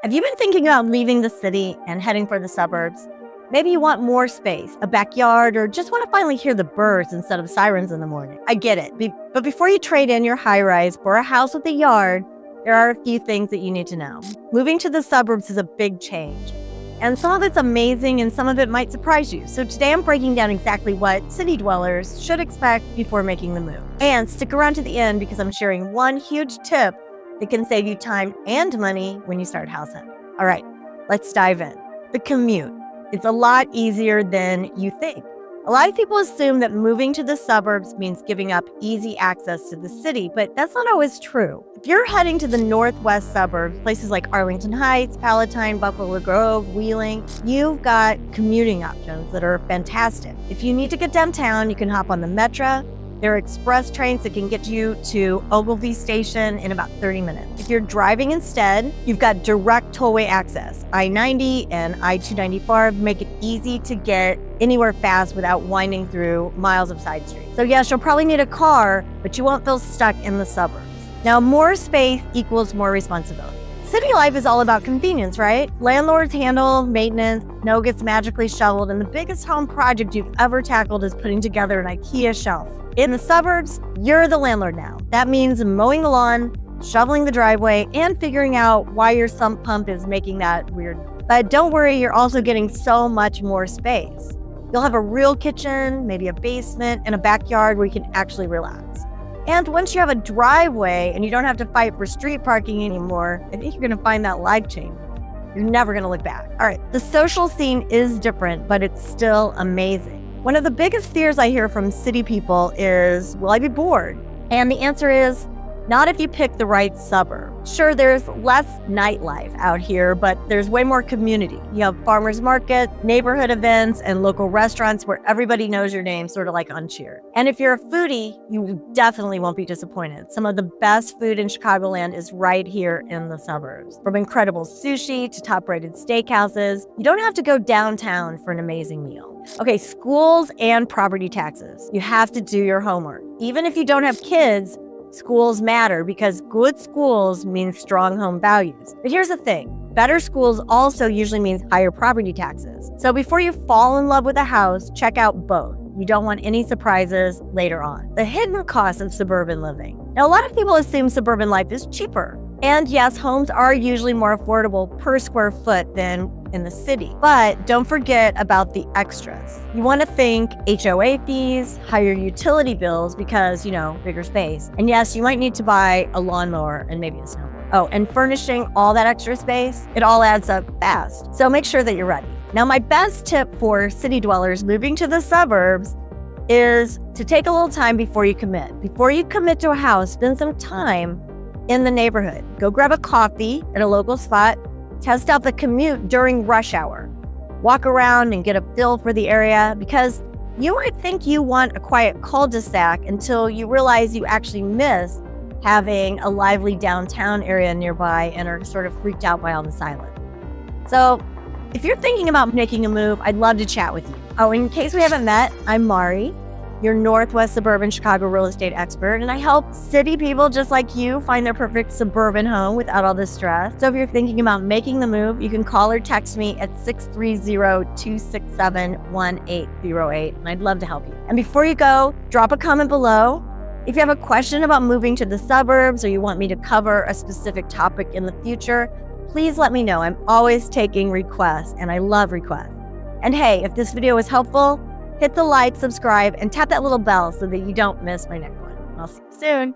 Have you been thinking about leaving the city and heading for the suburbs? Maybe you want more space, a backyard, or just want to finally hear the birds instead of sirens in the morning. I get it. But before you trade in your high-rise for a house with a yard, there are a few things that you need to know. Moving to the suburbs is a big change. And some of it's amazing and some of it might surprise you. So today I'm breaking down exactly what city dwellers should expect before making the move. And stick around to the end because I'm sharing one huge tip that can save you time and money when you start house hunting. All right, let's dive in. The commute. It's a lot easier than you think. A lot of people assume that moving to the suburbs means giving up easy access to the city, but that's not always true. If you're heading to the Northwest Suburbs, places like Arlington Heights, Palatine, Buffalo Grove, Wheeling, you've got commuting options that are fantastic. If you need to get downtown, you can hop on the Metro. There are express trains that can get you to Ogilvie Station in about 30 minutes. If you're driving instead, you've got direct tollway access. I-90 and I-294 make it easy to get anywhere fast without winding through miles of side streets. So yes, you'll probably need a car, but you won't feel stuck in the suburbs. Now, more space equals more responsibility. City life is all about convenience, right? Landlords handle maintenance, snow gets magically shoveled, and the biggest home project you've ever tackled is putting together an IKEA shelf. In the suburbs, you're the landlord now. That means mowing the lawn, shoveling the driveway, and figuring out why your sump pump is making that weird. But don't worry, you're also getting so much more space. You'll have a real kitchen, maybe a basement, and a backyard where you can actually relax. And once you have a driveway and you don't have to fight for street parking anymore, I think you're gonna find that life-changing. You're never gonna look back. All right, the social scene is different, but it's still amazing. One of the biggest fears I hear from city people is, will I be bored? And the answer is, not if you pick the right suburb. Sure, there's less nightlife out here, but there's way more community. You have farmers market, neighborhood events, and local restaurants where everybody knows your name, sort of like on Cheer. And if you're a foodie, you definitely won't be disappointed. Some of the best food in Chicagoland is right here in the suburbs. From incredible sushi to top-rated steakhouses, you don't have to go downtown for an amazing meal. Okay, schools and property taxes. You have to do your homework. Even if you don't have kids, schools matter because good schools mean strong home values. But here's the thing, better schools also usually means higher property taxes. So before you fall in love with a house, check out both. You don't want any surprises later on. The hidden cost of suburban living. Now, a lot of people assume suburban life is cheaper. And yes, homes are usually more affordable per square foot than in the city. But don't forget about the extras. You want to think HOA fees, higher utility bills because, bigger space. And yes, you might need to buy a lawnmower and maybe a snowboard. Oh, and furnishing all that extra space, it all adds up fast. So make sure that you're ready. Now, my best tip for city dwellers moving to the suburbs is to take a little time before you commit. Before you commit to a house, spend some time in the neighborhood. Go grab a coffee at a local spot. Test out the commute during rush hour. Walk around and get a feel for the area because you might think you want a quiet cul-de-sac until you realize you actually miss having a lively downtown area nearby and are sort of freaked out by all the silence. So if you're thinking about making a move, I'd love to chat with you. Oh, in case we haven't met, I'm Mari, your Northwest Suburban Chicago real estate expert, and I help city people just like you find their perfect suburban home without all the stress. So if you're thinking about making the move, you can call or text me at 630-267-1808, and I'd love to help you. And before you go, drop a comment below. If you have a question about moving to the suburbs or you want me to cover a specific topic in the future, please let me know. I'm always taking requests, and I love requests. And hey, if this video was helpful, hit the like, subscribe, and tap that little bell so that you don't miss my next one. I'll see you soon.